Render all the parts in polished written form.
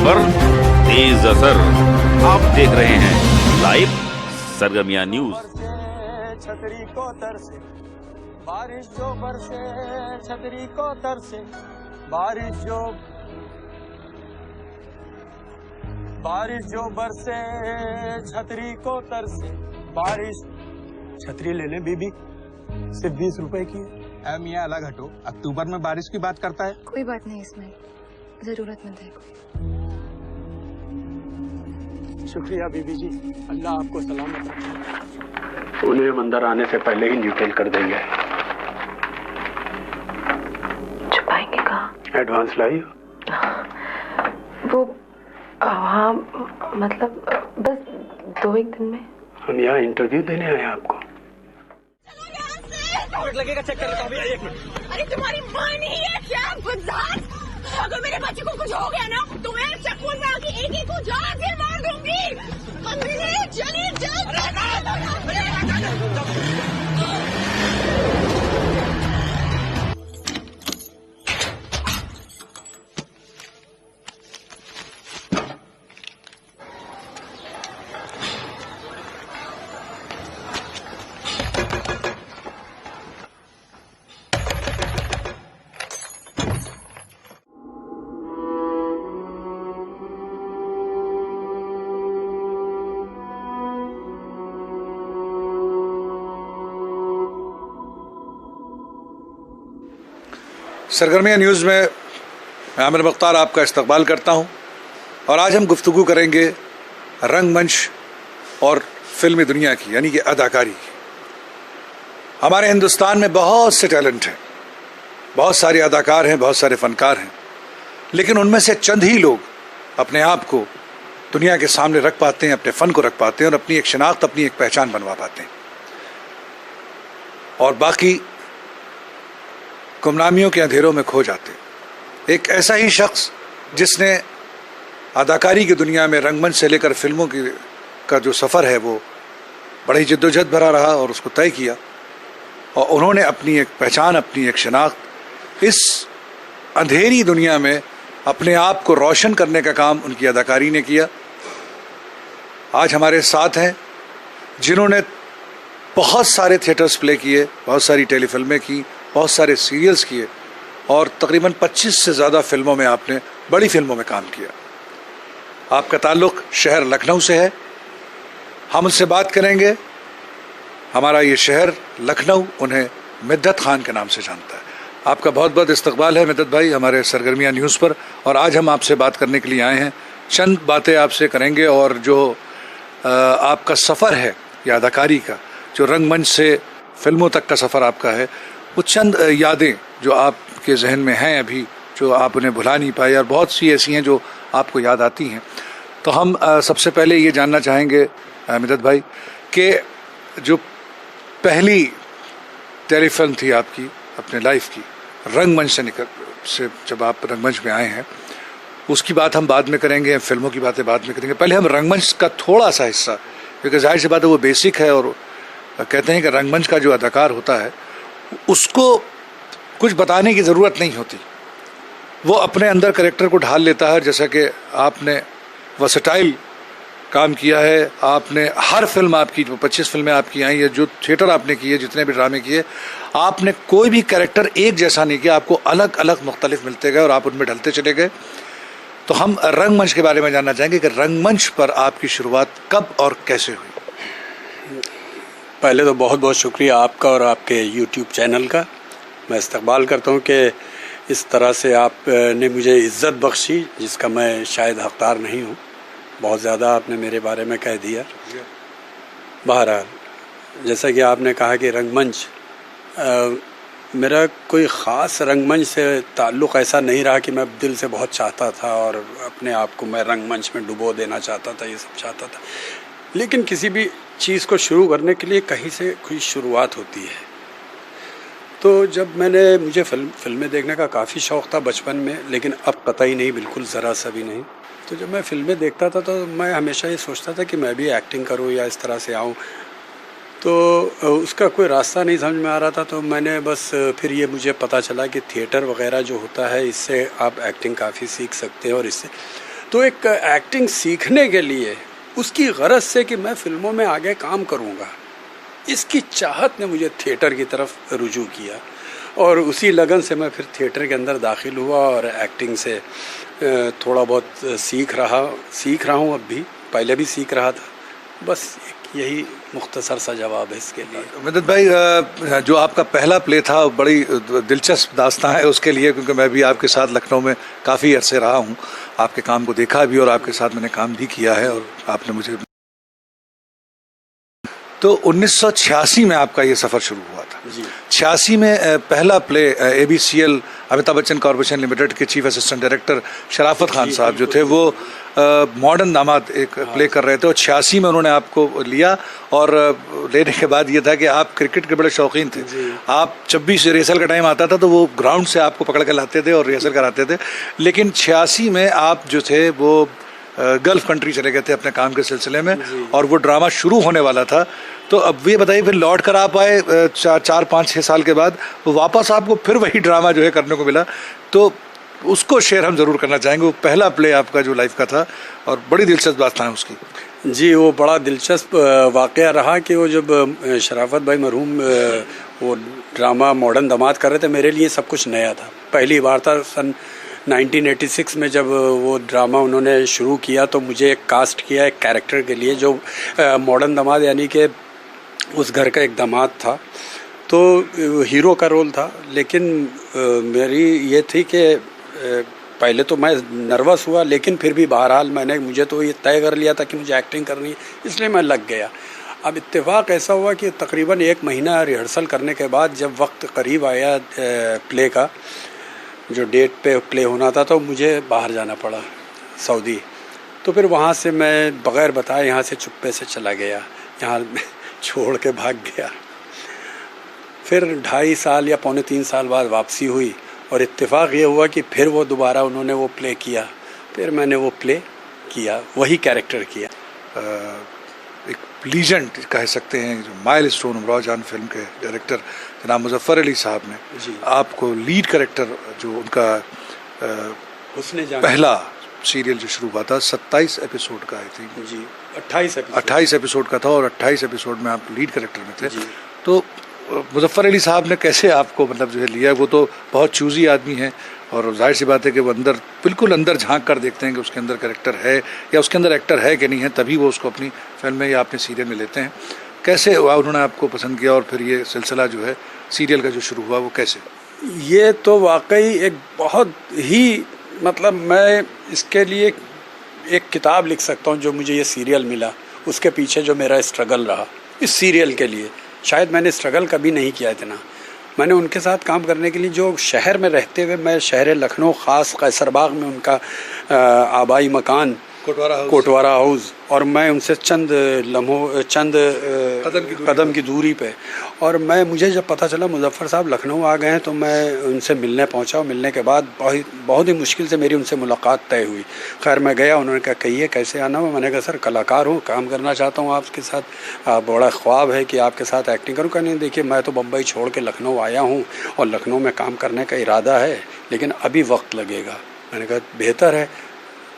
खबर तेज असर। आप देख रहे हैं लाइव सरगमिया न्यूज। छतरी को तरसे बारिश जो बरसे, छतरी को तरसे बारिश जो बरसे, छतरी को तरसे बारिश। छतरी ले ले बीबी, सिर्फ 20 रुपए की है। मियाँ अलग हटो, अक्टूबर में बारिश की बात करता है। कोई बात नहीं इसमें, जरूरतमंद है कोई। शुक्रिया बीबी जी, अल्लाह आपको सलामत रखे। उन्हें हम अंदर आने से पहले ही न्यूट्रल कर देंगे। छुपाएंगे कहाँ? एडवांस लाई वो हाँ, मतलब बस 2-1 दिन में। हम यहाँ इंटरव्यू देने आए हैं आपको। लगेगा, चेक कर लेता हूँ भैया, 1 मिनट। अरे तुम्हारी माँ नहीं है क्या बदमाश? अगर मेरे बच्चे को कुछ हो गया ना तो मैं चक्कू से आगे एक को जान से मार दूंगी। चलिए सरगर्मिया न्यूज़ में मैं आमिर मुख्तार आपका इस्तकबाल करता हूं और आज हम गुफ्तगू करेंगे रंगमंच और फिल्मी दुनिया की, यानी कि अदाकारी की। हमारे हिंदुस्तान में बहुत से टैलेंट हैं, बहुत सारे अदाकार हैं, बहुत सारे फनकार हैं, लेकिन उनमें से चंद ही लोग अपने आप को दुनिया के सामने रख पाते हैं, अपने फ़न को रख पाते हैं और अपनी एक शिनाख्त, अपनी एक पहचान बनवा पाते हैं। और बाकी गुमनामियों के अंधेरों में खो जाते। एक ऐसा ही शख्स जिसने अदाकारी की दुनिया में रंगमंच से लेकर फिल्मों की का जो सफ़र है वो बड़ी जद्दोजहद भरा रहा और उसको तय किया, और उन्होंने अपनी एक पहचान, अपनी एक शिनाख्त इस अंधेरी दुनिया में अपने आप को रोशन करने का काम उनकी अदाकारी ने किया। आज हमारे साथ हैं जिन्होंने बहुत सारे थिएटर्स प्ले किए, बहुत सारी टेलीफिल्में की, बहुत सारे सीरियल्स किए और तकरीबन 25 से ज़्यादा फिल्मों में आपने, बड़ी फिल्मों में काम किया। आपका ताल्लुक़ शहर लखनऊ से है। हम उनसे बात करेंगे। हमारा ये शहर लखनऊ उन्हें मिद्दत खान के नाम से जानता है। आपका बहुत बहुत इस्तकबाल है मिद्दत भाई हमारे सरगर्मिया न्यूज़ पर। और आज हम आपसे बात करने के लिए आए हैं, चंद बातें आपसे करेंगे और जो आपका सफ़र है या अदाकारी का, जो रंगमंच से फिल्मों तक का सफ़र आपका है, वो चंद यादें जो आपके जहन में हैं अभी, जो आप उन्हें भुला नहीं पाए, और बहुत सी ऐसी हैं जो आपको याद आती हैं। तो हम सबसे पहले ये जानना चाहेंगे मिद्दत भाई कि जो पहली टेलीफिल्म थी आपकी अपने लाइफ की, रंगमंच से जब आप रंगमंच में आए हैं, उसकी बात हम बाद में करेंगे, फिल्मों की बातें बाद में करेंगे। पहले हम रंगमंच का थोड़ा सा हिस्सा, क्योंकि जाहिर सी बात है वो बेसिक है, और कहते हैं कि रंगमंच का जो अदाकार होता है उसको कुछ बताने की ज़रूरत नहीं होती, वो अपने अंदर कैरेक्टर को ढाल लेता है। जैसा कि आपने वर्सेटाइल काम किया है, आपने हर फिल्म आपकी, जो 25 फिल्में आपकी आई है, जो थिएटर आपने किए, जितने भी ड्रामे किए, आपने कोई भी कैरेक्टर एक जैसा नहीं किया, आपको अलग अलग मुख्तलिफ मिलते गए और आप उनमें ढलते चले गए। तो हम रंगमंच के बारे में जानना चाहेंगे कि रंगमंच पर आपकी शुरुआत कब और कैसे हुई? पहले तो बहुत बहुत शुक्रिया आपका और आपके यूट्यूब चैनल का। मैं इस्तकबाल करता हूँ कि इस तरह से आपने मुझे इज़्ज़त बख्शी जिसका मैं शायद हक़दार नहीं हूँ। बहुत ज़्यादा आपने मेरे बारे में कह दिया। बहरहाल, जैसा कि आपने कहा कि रंगमंच, मेरा कोई ख़ास रंगमंच से ताल्लुक़ ऐसा नहीं रहा कि मैं दिल से बहुत चाहता था और अपने आप को मैं रंगमंच में डुबो देना चाहता था, ये सब चाहता था। लेकिन किसी भी चीज़ को शुरू करने के लिए कहीं से कोई शुरुआत होती है। तो जब मुझे फिल्में देखने का काफ़ी शौक़ था बचपन में, लेकिन अब कतई नहीं, बिल्कुल ज़रा सा भी नहीं। तो जब मैं फिल्में देखता था तो मैं हमेशा ये सोचता था कि मैं भी एक्टिंग करूँ या इस तरह से आऊँ। तो उसका कोई रास्ता नहीं समझ में आ रहा था। तो मैंने बस फिर ये मुझे पता चला कि थिएटर वगैरह जो होता है इससे आप एक्टिंग काफ़ी सीख सकते हैं और इससे तो एक एक्टिंग सीखने के लिए उसकी गरज से कि मैं फिल्मों में आगे काम करूँगा, इसकी चाहत ने मुझे थिएटर की तरफ रुजू किया और उसी लगन से मैं फिर थिएटर के अंदर दाखिल हुआ और एक्टिंग से थोड़ा बहुत सीख रहा हूँ, अब भी, पहले भी सीख रहा था। बस यही मुख्तसर सा जवाब है इसके लिए। मदद भाई, जो आपका पहला प्ले था बड़ी दिलचस्प दास्तां है उसके लिए, क्योंकि मैं भी आपके साथ लखनऊ में काफ़ी अरसे रहा हूँ, आपके काम को देखा भी और आपके साथ मैंने काम भी किया है और आपने मुझे। तो 1986 में आपका ये सफ़र शुरू हुआ था जी। 86 में पहला play ABCL Amitabh Bachchan corporation limited के चीफ असिस्टेंट डायरेक्टर शराफत खान साहब जो थे वो मॉडर्न दामाद एक प्ले कर रहे थे और 86 में उन्होंने आपको लिया और लेने के बाद ये था कि आप क्रिकेट के बड़े शौकीन थे। आप जब भी रिहर्सल का टाइम आता था तो वो ग्राउंड से आपको पकड़ के लाते थे और रिहर्सल कराते थे, लेकिन 86 में आप जो थे वो गल्फ कंट्री चले गए थे अपने काम के सिलसिले में और वो ड्रामा शुरू होने वाला था। तो अब ये बताइए, फिर लौट कर आप आए 4-5-6 साल के बाद, वापस आपको फिर वही ड्रामा जो है करने को मिला, तो उसको शेयर हम ज़रूर करना चाहेंगे। वो पहला प्ले आपका जो लाइफ का था और बड़ी दिलचस्प दास्तान है उसकी। जी, वो बड़ा दिलचस्प वाक़या रहा कि वो जब शराफत भाई मरहूम वो ड्रामा मॉडर्न दामाद कर रहे थे, मेरे लिए सब कुछ नया था। पहली बार था सन 1986 में जब वो ड्रामा उन्होंने शुरू किया, तो मुझे एक कास्ट किया एक कैरेक्टर के लिए जो मॉडर्न दामाद, यानी कि उस घर का एक दामाद था, तो हीरो का रोल था। लेकिन मेरी ये थी कि पहले तो मैं नर्वस हुआ, लेकिन फिर भी बहरहाल मुझे तो ये तय कर लिया था कि मुझे एक्टिंग करनी है, इसलिए मैं लग गया। अब इत्तेफाक ऐसा हुआ कि तकरीबन 1 महीना रिहर्सल करने के बाद जब वक्त करीब आया प्ले का, जो डेट पे प्ले होना था, तो मुझे बाहर जाना पड़ा सऊदी। तो फिर वहाँ से मैं बग़ैर बताए यहाँ से चुप्पे से चला गया, यहाँ छोड़ के भाग गया। फिर 2.5 साल या 2.25 साल बाद वापसी हुई और इत्तेफाक ये हुआ कि फिर वो दोबारा उन्होंने वो प्ले किया, फिर मैंने वो प्ले किया, वही कैरेक्टर किया। एक लीजेंड कह सकते हैं, जो माइल स्टोन उमराव जान फिल्म के डायरेक्टर जनाब मुजफ्फर अली साहब ने जी आपको लीड कैरेक्टर जो उनका उसने पहला सीरियल जो शुरू हुआ था 27 एपिसोड का, आई थिंक जी 28 एपिसोड का था और 28 एपिसोड में आप लीड कैरेक्टर में थे। तो मुजफ्फर अली साहब ने कैसे आपको मतलब जो है लिया? वो तो बहुत चूजी आदमी है और जाहिर सी बात है कि वो अंदर बिल्कुल अंदर झांक कर देखते हैं कि उसके अंदर कैरेक्टर है या उसके अंदर एक्टर है कि नहीं है, तभी वो उसको अपनी फिल्म में या अपने सीरियल में लेते हैं। कैसे उन्होंने आपको पसंद किया और फिर ये सिलसिला जो है सीरियल का जो शुरू हुआ वो कैसे? ये तो वाकई एक बहुत ही मतलब मैं इसके लिए एक किताब लिख सकता हूँ, जो मुझे ये सीरियल मिला उसके पीछे जो मेरा स्ट्रगल रहा इस सीरियल के लिए। शायद मैंने स्ट्रगल कभी नहीं किया इतना। मैंने उनके साथ काम करने के लिए, जो शहर में रहते हुए, मैं शहर लखनऊ ख़ास कैसरबाग में उनका आबाई मकान कोटवारा हाउस, और मैं उनसे चंद कदम की दूरी पे, और मुझे जब पता चला मुजफ्फर साहब लखनऊ आ गए हैं तो मैं उनसे मिलने पहुंचा। मिलने के बाद बहुत ही मुश्किल से मेरी उनसे मुलाकात तय हुई। खैर मैं गया, उन्होंने कहा कहिए कैसे आना हो। मैंने कहा सर कलाकार हूँ, काम करना चाहता हूँ आपके साथ, बड़ा ख्वाब है कि आपके साथ एक्टिंग करूँ। कहने देखिए मैं तो बम्बई छोड़ के लखनऊ आया हूँ और लखनऊ में काम करने का इरादा है, लेकिन अभी वक्त लगेगा। मैंने कहा बेहतर है।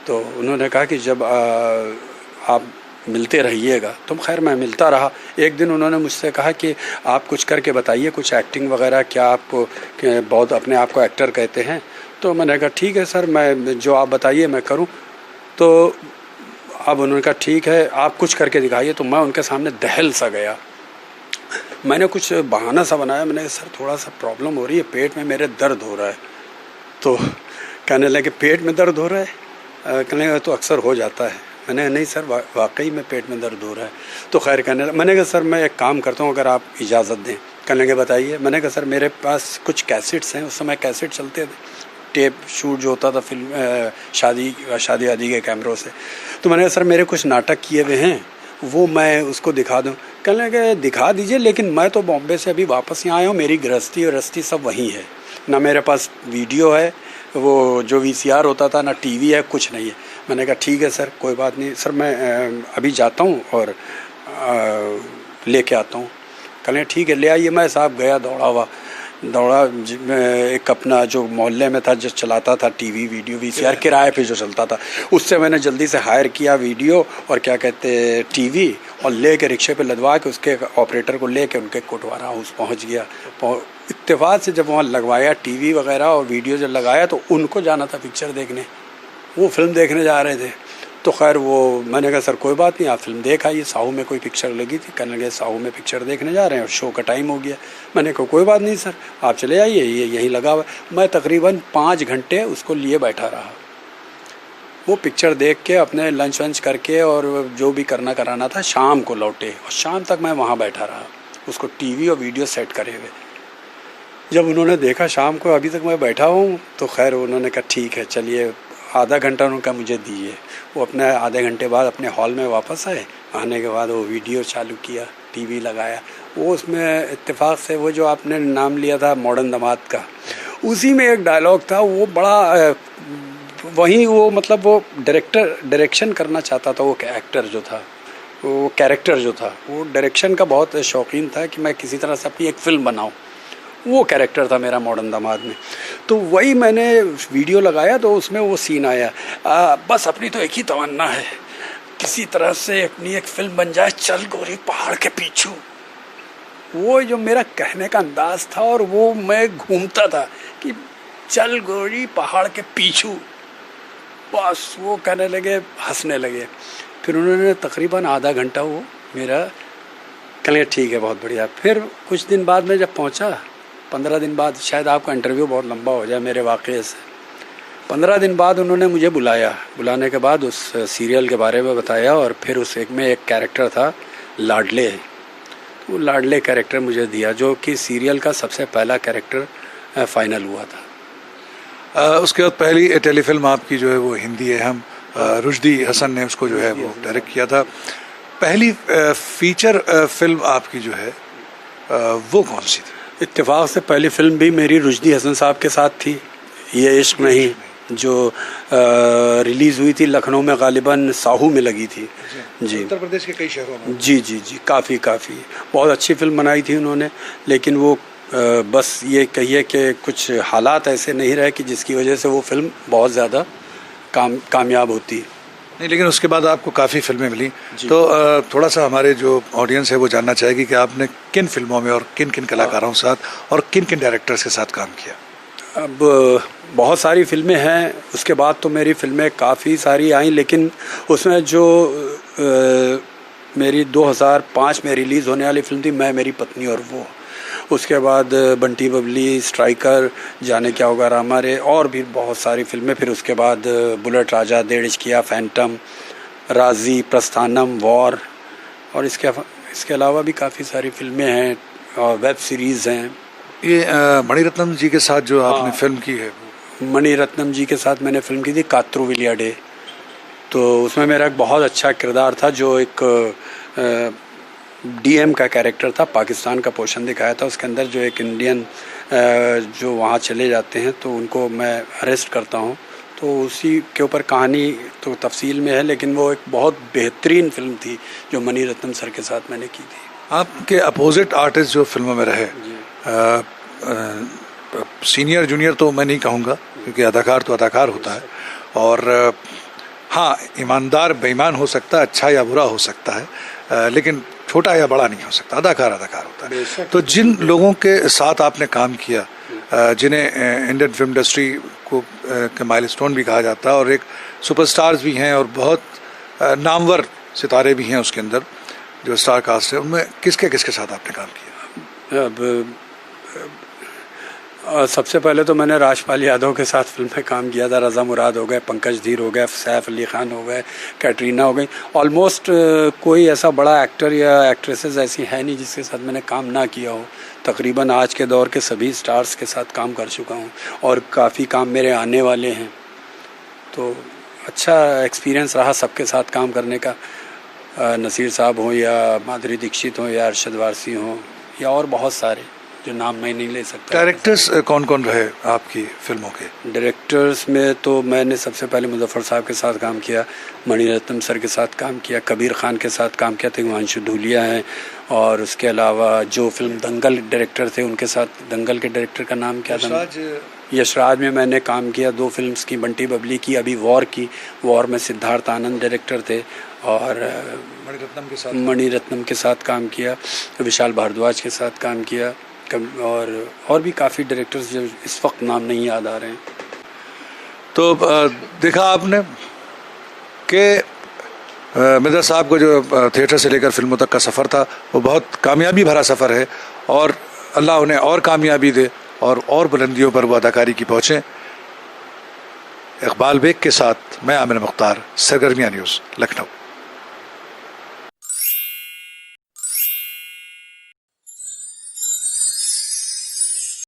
तो उन्होंने कहा कि जब आप मिलते रहिएगा। तो खैर मैं मिलता रहा। एक दिन उन्होंने मुझसे कहा कि आप कुछ करके बताइए, कुछ एक्टिंग वगैरह, क्या आपको बहुत अपने आप को एक्टर कहते हैं? तो मैंने कहा ठीक है सर, मैं जो आप बताइए मैं करूं। तो अब उन्होंने कहा ठीक है आप कुछ करके दिखाइए। तो मैं उनके सामने दहल सा गया। मैंने कुछ बहाना सा बनाया। मैंने कहा सर थोड़ा सा प्रॉब्लम हो रही है, पेट में मेरे दर्द हो रहा है। तो कहने लगे पेट में दर्द हो रहा है? कहने लगा तो अक्सर हो जाता है। मैंने नहीं सर वाकई में पेट में दर्द हो रहा है। तो खैर कहने लगा, मैंने कहा सर मैं एक काम करता हूँ अगर आप इजाज़त दें। कहने लगे बताइए। मैंने कहा सर मेरे पास कुछ कैसेट्स हैं, उस समय कैसेट चलते थे, टेप शूट जो होता था फिल्म शादी आदि के कैमरों से। तो मैंने कहा सर मेरे कुछ नाटक किए हुए हैं, वो मैं उसको दिखा दूँ। कहने लगे दिखा दीजिए, लेकिन मैं तो बॉम्बे से अभी वापस यहाँ आया हूँ, मेरी गृहस्थी सब वहीं है, ना मेरे पास वीडियो है, वो जो VCR होता था, ना टीवी है, कुछ नहीं है। मैंने कहा ठीक है सर कोई बात नहीं सर, मैं अभी जाता हूँ और लेके आता हूँ। कहने ठीक है ले आइए। मैं साहब गया दौड़ा हुआ, दौड़ा एक अपना जो मोहल्ले में था जो चलाता था टीवी वीडियो VCR किराए पे जो चलता था, उससे मैंने जल्दी से हायर किया वीडियो और क्या कहते टीवी, और ले के रिक्शे पे लदवा के उसके ऑपरेटर को ले के उनके कोटवारा हाउस पहुँच गया। इत्तेफाक से जब वहाँ लगवाया टीवी वगैरह और वीडियो जब लगाया तो उनको जाना था पिक्चर देखने, वो फिल्म देखने जा रहे थे। तो खैर वो मैंने कहा सर कोई बात नहीं, आप फिल्म देख आइए, साहू में कोई पिक्चर लगी थी, कहने लगे साहू में पिक्चर देखने जा रहे हैं और शो का टाइम हो गया। मैंने कहा कोई बात नहीं सर, आप चले आइए, ये यहीं लगा हुआ। मैं तकरीबन 5 घंटे उसको लिए बैठा रहा। वो पिक्चर देख के अपने लंच वंच करके और जो भी करना कराना था शाम को लौटे, और शाम तक मैं वहाँ बैठा रहा उसको टीवी और वीडियो सेट करे हुए। जब उन्होंने देखा शाम को अभी तक मैं बैठा हूँ, तो खैर उन्होंने कहा ठीक है चलिए, आधा घंटा उनका मुझे दिए। वो अपने आधे घंटे बाद अपने हॉल में वापस आए, आने के बाद वो वीडियो चालू किया, टीवी लगाया। वो उसमें इत्तेफाक से वो जो आपने नाम लिया था मॉडर्न दामाद का, उसी में एक डायलॉग था, वो बड़ा वहीं वो मतलब वो डायरेक्शन करना चाहता था। वो एक्टर जो था, वो कैरेक्टर जो था, वो डायरेक्शन का बहुत शौकीन था कि मैं किसी तरह से अपनी एक फ़िल्म बनाऊँ। वो कैरेक्टर था मेरा मॉडर्न दामाद में। तो वही मैंने वीडियो लगाया तो उसमें वो सीन आया, बस अपनी तो एक ही तमन्ना है, किसी तरह से अपनी एक फिल्म बन जाए, चल गोरी पहाड़ के पीछू। वो जो मेरा कहने का अंदाज था और वो मैं घूमता था कि चल गोरी पहाड़ के पीछू, बस वो कहने लगे, हंसने लगे। फिर उन्होंने तकरीबन आधा घंटा वो मेरा कहने ठीक है बहुत बढ़िया। फिर कुछ दिन बाद में जब पहुंचा, 15 दिन बाद, शायद आपका इंटरव्यू बहुत लंबा हो जाए मेरे वाक़े से, 15 दिन बाद उन्होंने मुझे बुलाया। बुलाने के बाद उस सीरियल के बारे में बताया और फिर उस एक में एक कैरेक्टर था लाडले, वो लाडले कैरेक्टर मुझे दिया, जो कि सीरियल का सबसे पहला कैरेक्टर फाइनल हुआ था। उसके बाद पहली टेलीफिल्म आपकी जो है वो हिंदी है, हम रुश्दी हसन ने उसको जो है वो डायरेक्ट किया था। पहली फीचर फिल्म आपकी जो है वो कौन सी थी? इत्तेफाक से पहली फिल्म भी मेरी रुश्दी हसन साहब के साथ थी, ये इश्क नहीं, जो रिलीज़ हुई थी लखनऊ में, गालिबन साहू में लगी थी जी, उत्तर प्रदेश के कई शहरों में। जी जी जी, काफ़ी बहुत अच्छी फिल्म बनाई थी उन्होंने, लेकिन वो बस ये कहिए कि कुछ हालात ऐसे नहीं रहे कि जिसकी वजह से वो फिल्म बहुत ज़्यादा कामयाब होती। नहीं, लेकिन उसके बाद आपको काफ़ी फिल्में मिली, तो थोड़ा सा हमारे जो ऑडियंस है वो जानना चाहेगी कि आपने किन फिल्मों में और किन किन कलाकारों के साथ और किन किन डायरेक्टर्स के साथ काम किया? अब बहुत सारी फिल्में हैं, उसके बाद तो मेरी फिल्में काफ़ी सारी आई, लेकिन उसमें जो मेरी 2005 में रिलीज़ होने वाली फिल्म थी मैं, मेरी पत्नी और वो, उसके बाद बंटी बबली, स्ट्राइकर, जाने क्या होगा रामा रे, और भी बहुत सारी फिल्में। फिर उसके बाद बुलेट राजा, डेढ़ इश्किया, फैंटम, राजी, प्रस्थानम, वॉर, और इसके अलावा भी काफ़ी सारी फिल्में हैं और वेब सीरीज़ हैं। ये मणिरत्नम जी के साथ जो आपने फिल्म की है? मणिरत्नम जी के साथ मैंने फिल्म की थी कात्रु विलिया डे, तो उसमें मेरा एक बहुत अच्छा किरदार था, जो एक DM का कैरेक्टर था, पाकिस्तान का पोषण दिखाया था। उसके अंदर जो एक इंडियन जो वहाँ चले जाते हैं तो उनको मैं अरेस्ट करता हूँ, तो उसी के ऊपर कहानी तो तफसील में है, लेकिन वो एक बहुत बेहतरीन फिल्म थी जो मणिरत्नम सर के साथ मैंने की थी। आपके अपोजिट आर्टिस्ट जो फिल्मों में रहे, सीनियर जूनियर तो मैं नहीं कहूँगा, क्योंकि अदाकार तो अदाकार होता है, और हाँ, ईमानदार बेईमान हो सकता है, अच्छा या बुरा हो सकता है, लेकिन छोटा या बड़ा नहीं हो सकता, अदाकार अदाकार होता है। तो जिन लोगों के साथ आपने काम किया, जिन्हें इंडियन फिल्म इंडस्ट्री को के माइलस्टोन भी कहा जाता है, और एक सुपरस्टार्स भी हैं और बहुत नामवर सितारे भी हैं उसके अंदर जो स्टार कास्ट है, उनमें किसके साथ आपने काम किया? अब सबसे पहले तो मैंने राजपाल यादव के साथ फिल्म में काम किया था। रज़ा मुराद हो गए, पंकज धीर हो गए, सैफ अली खान हो गए, कैटरीना हो गई। ऑलमोस्ट कोई ऐसा बड़ा एक्टर या एक्ट्रेसेस ऐसी है नहीं जिसके साथ मैंने काम ना किया हो। तकरीबन आज के दौर के सभी स्टार्स के साथ काम कर चुका हूँ और काफ़ी काम मेरे आने वाले हैं, तो अच्छा एक्सपीरियंस रहा सबके साथ काम करने का। नसीर साहब हों या माधुरी दीक्षित हों या अरशद वारसी हों या और बहुत सारे, जो नाम मैं नहीं ले सकता। डायरेक्टर्स कौन कौन रहे आपकी फिल्मों के? डायरेक्टर्स में तो मैंने सबसे पहले मुजफ्फर साहब के साथ काम किया, मणिरत्नम सर के साथ काम किया, कबीर खान के साथ काम किया, हिमांशु धूलिया हैं, और उसके अलावा जो फिल्म दंगल डायरेक्टर थे उनके साथ, दंगल के डायरेक्टर का नाम क्या था? यशराज में मैंने काम किया 2 फिल्म्स की, बंटी बबली की, अभी वॉर की। वॉर में सिद्धार्थ आनंद डायरेक्टर थे, और मणिरत्नम के साथ काम किया, विशाल भारद्वाज के साथ काम किया, और भी काफ़ी डायरेक्टर्स जो इस वक्त नाम नहीं याद आ रहे हैं। तो देखा आपने कि मिर्ज़ा साहब को जो थिएटर से लेकर फिल्मों तक का सफ़र था वो बहुत कामयाबी भरा सफ़र है, और अल्लाह उन्हें और कामयाबी दे और बुलंदियों पर वो अदाकारी की पहुँचें। इकबाल बेग के साथ मैं आमिर मुख्तार, सरगर्मियाँ न्यूज़, लखनऊ।